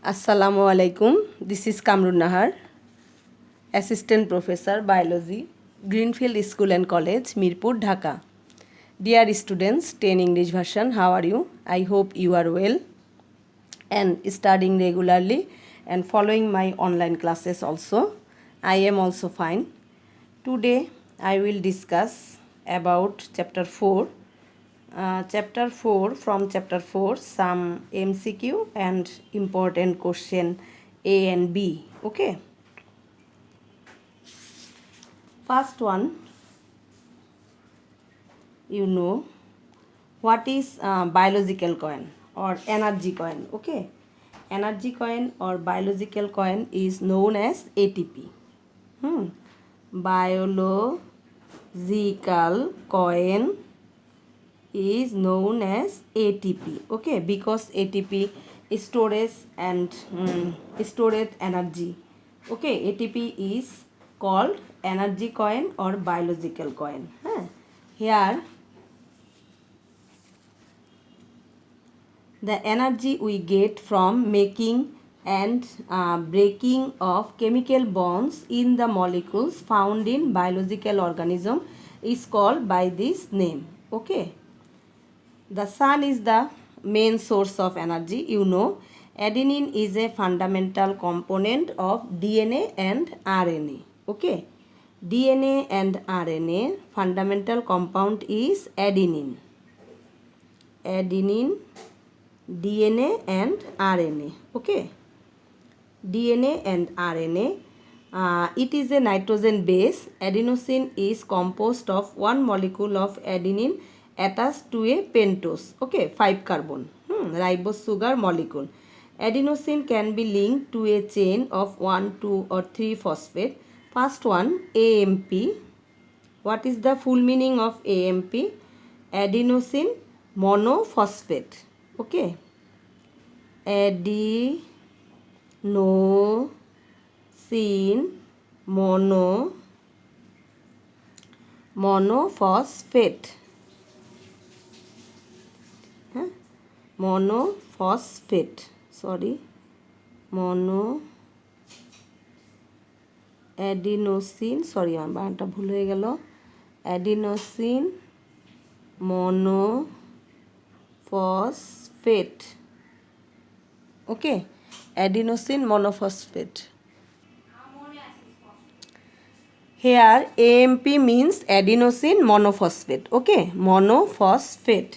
Assalamu alaikum. This is Kamrun Nahar, Assistant Professor Biology, Greenfield School and College, Mirpur, Dhaka. Dear students, 10 English version, how are you? I hope you are well and studying regularly and following my online classes also. I am also fine. Today I will discuss about chapter 4. From chapter 4, some MCQ and important question A and B. Okay. First one, what is biological coin or energy coin. Okay. Energy coin or biological coin is known as ATP. Biological coin is known as ATP. Okay, because ATP is storage energy. Okay, ATP is called energy coin or biological coin. Here the energy we get from making and breaking of chemical bonds in the molecules found in biological organism is called by this name. Okay. The sun is the main source of energy. Adenine is a fundamental component of DNA and RNA. Okay. DNA and RNA fundamental compound is adenine. Adenine, DNA and RNA. Okay. DNA and RNA. It is a nitrogen base. Adenosine is composed of one molecule of adenine attached to a pentose. Okay, 5 carbon ribose sugar molecule. Adenosine can be linked to a chain of 1, 2 or 3 phosphate. First one, AMP. What is the full meaning of AMP? Adenosine monophosphate. Okay. Adenosine monophosphate. Monophosphate. Adenosine. আমার বানানটা ভুল হয়ে গেল. Adenosine monophosphate. Okay. Adenosine monophosphate. Here AMP means adenosine monophosphate. Okay, monophosphate.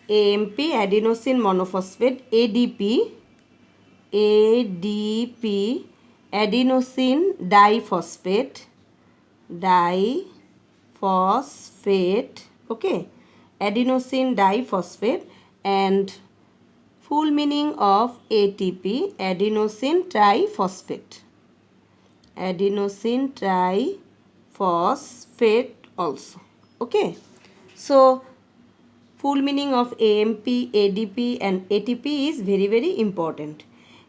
AMP adenosine monophosphate. ADP adenosine diphosphate. Okay, adenosine diphosphate. And full meaning of ATP, adenosine triphosphate. Adenosine triphosphate also. Okay, so full meaning of AMP, ADP and ATP is very, very important.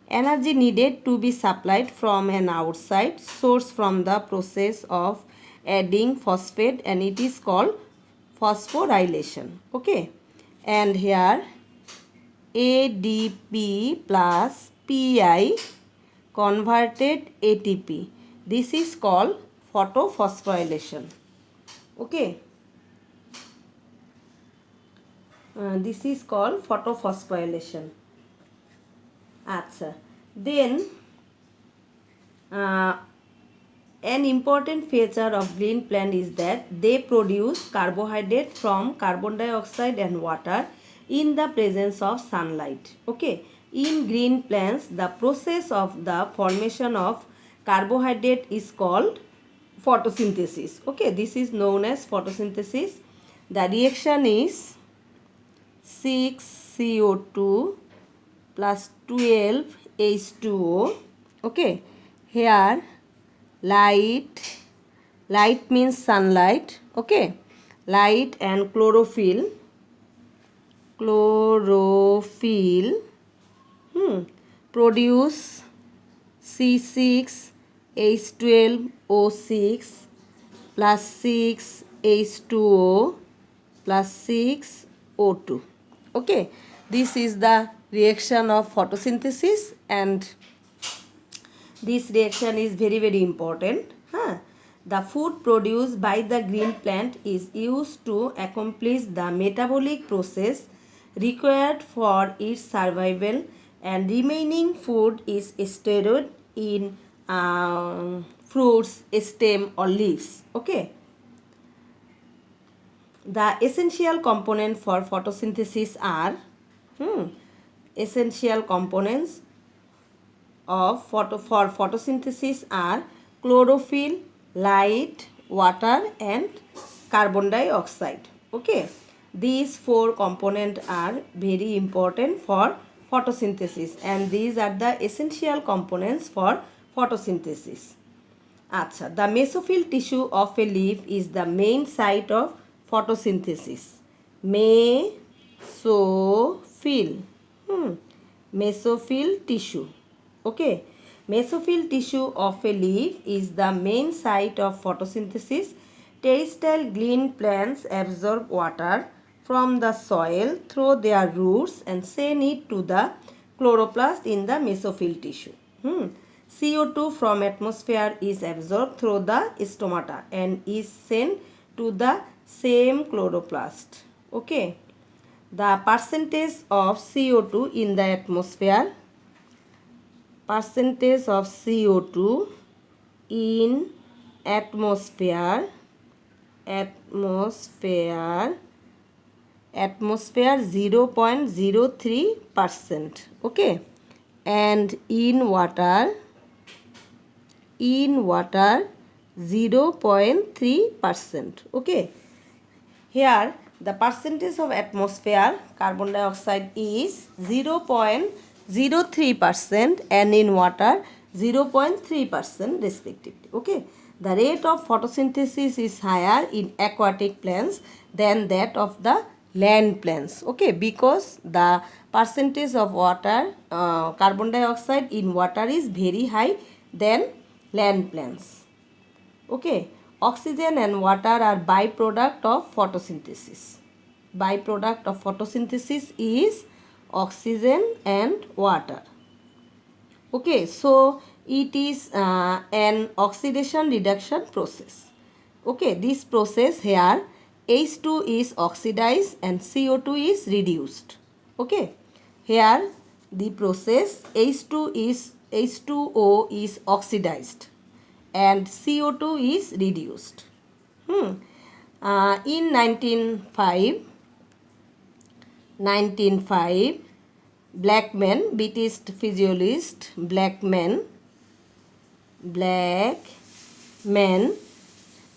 Energy needed to be supplied from an outside source from the process of adding phosphate, and it is called phosphorylation. Okay, and here ADP plus PI converted ATP. This is called photophosphorylation. Okay. This is called photophosphorylation. Then an important feature of green plant is that they produce carbohydrate from carbon dioxide and water in the presence of sunlight. Okay. In green plants, the process of the formation of carbohydrate is called photosynthesis. Okay, this is known as photosynthesis. The reaction is 6CO2 plus 12H2O. Okay, here light means sunlight. Okay, light and chlorophyll produce C6H12O6 plus 6H2O plus 6O2. Okay, this is the reaction of photosynthesis, and this reaction is very important. The food produced by the green plant is used to accomplish the metabolic process required for its survival, and remaining food is stored in fruits, stem or leaves. Okay. The essential component for photosynthesis are essential components for photosynthesis are chlorophyll, light, water and carbon dioxide. Okay, these four components are very important for photosynthesis, and these are the essential components for photosynthesis. Acha, the mesophyll tissue of a leaf is the main site of photosynthesis. Mesophyll. Mesophyll tissue. Okay. Mesophyll tissue of a leaf is the main site of photosynthesis. Terrestrial green plants absorb water from the soil through their roots and send it to the chloroplast in the mesophyll tissue. CO2 from atmosphere is absorbed through the stomata and is sent to the same chloroplast. Okay. The percentage of CO2 in the atmosphere, percentage of CO2 in atmosphere 0.03%. Okay, and in water 0.3%. Okay, here the percentage of atmosphere carbon dioxide is 0.03% and in water 0.3% respectively. Okay, the rate of photosynthesis is higher in aquatic plants than that of the land plants. Okay, because the percentage of water carbon dioxide in water is very high than land plants. Okay, oxygen and water are byproduct of photosynthesis. Byproduct of photosynthesis is oxygen and water. Okay, so it is an oxidation reduction process. Okay, this process here H2 is oxidized and CO2 is reduced. Okay, here the process H2O is oxidized and CO2 is reduced. In 1905, Blackman, British physiologist Blackman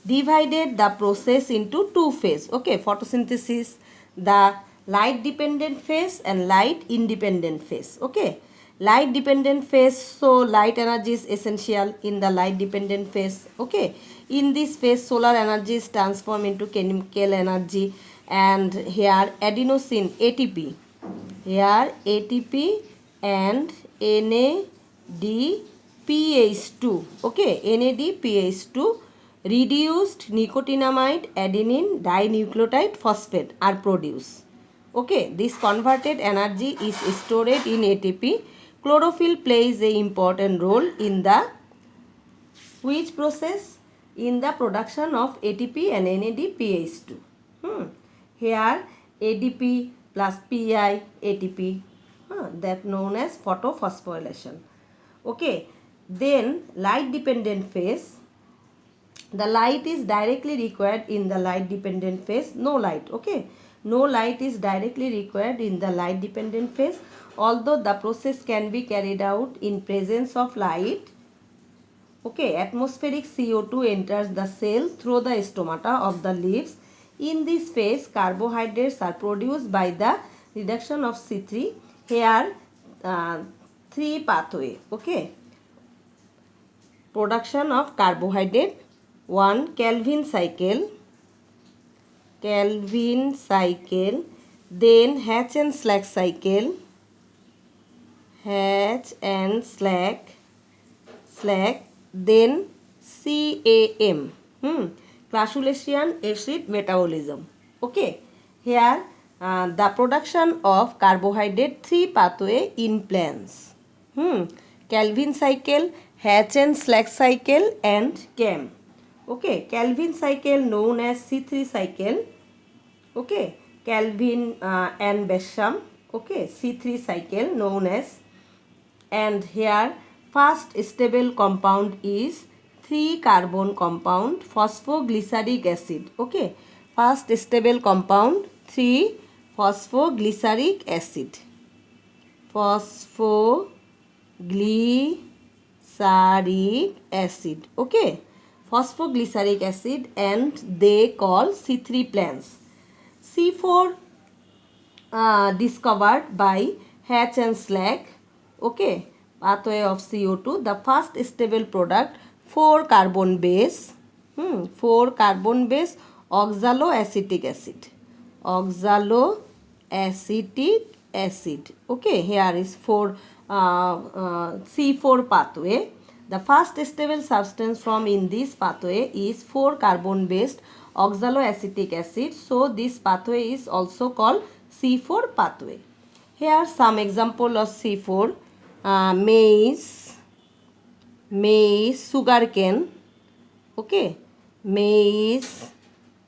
divided the process into two phases. Okay, photosynthesis, the light dependent phase and light independent phase. Okay, light dependent phase, so light energy is essential in the light dependent phase. Okay, in this phase solar energy is transformed into chemical energy, and here adenosine ATP, here ATP and NADPH2. Okay, NADPH2 reduced nicotinamide adenine dinucleotide phosphate are produced. Okay, this converted energy is stored in ATP. Chlorophyll plays a important role in the which process? In the production of ATP and NADPH2. Here ADP plus PI ATP, that known as photophosphorylation. Okay, then light dependent phase. The light is directly required in the light dependent phase. No light. Okay, no light is directly required in the light dependent phase, although the process can be carried out in presence of light. Okay, atmospheric CO2 enters the cell through the stomata of the leaves. In this phase, carbohydrates are produced by the reduction of C3. Here, three pathway. Okay, production of carbohydrate. One, Calvin cycle. Then Hatch and Slack cycle. Then CAM, classulation acid metabolism. Okay, here the production of carbohydrate 3 pathway in plants. Calvin cycle, Hatch and Slack cycle, and CAM. Okay, Calvin cycle known as C3 cycle. Okay, Calvin and Besham. Okay, C3 cycle known as, and here first stable compound is 3 carbon compound phosphoglyceric acid. Okay, first stable compound 3 phosphoglyceric acid. Phosphoglyceric acid. Okay, phosphoglyceric acid, and they call C3 plants. C4 discovered by Hatch and Slack. Okay, pathway of CO2. The first stable product 4 carbon base. 4 carbon base oxaloacetic acid. Oxaloacetic acid. Okay, here is C4 pathway. The first stable substance from in this pathway is 4 carbon based oxaloacetic acid. So this pathway is also called C4 pathway. Here some example of C4: maize, sugarcane. Okay, maize,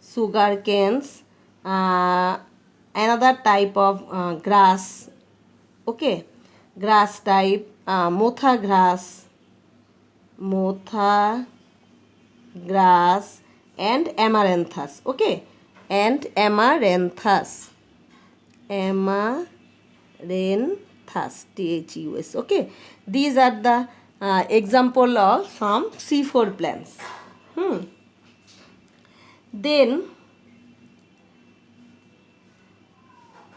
sugarcanes, another type of grass. Okay, grass type, motha grass, and amaranthus. Okay, and amaranthus, THUS. Okay, these are the example of some C4 plants. Then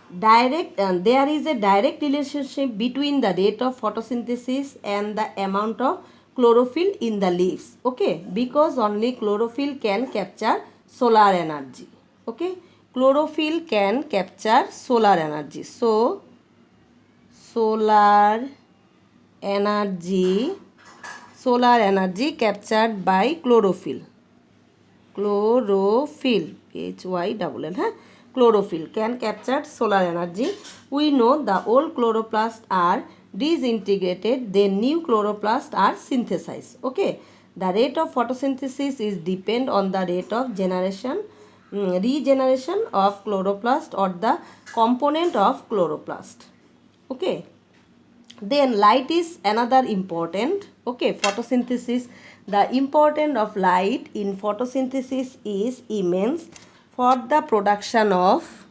there is a direct relationship between the rate of photosynthesis and the amount of chlorophyll in the leaves. Okay, because only chlorophyll can capture solar energy. Okay, chlorophyll can capture solar energy. So solar energy captured by chlorophyll. HYLL. Chlorophyll can capture solar energy. We know the old chloroplasts are disintegrated, then new chloroplasts are synthesized. Okay, the rate of photosynthesis is depend on the rate of regeneration of chloroplast or the component of chloroplast. Okay, then light is another important. Okay, photosynthesis, the importance of light in photosynthesis is immense for the production of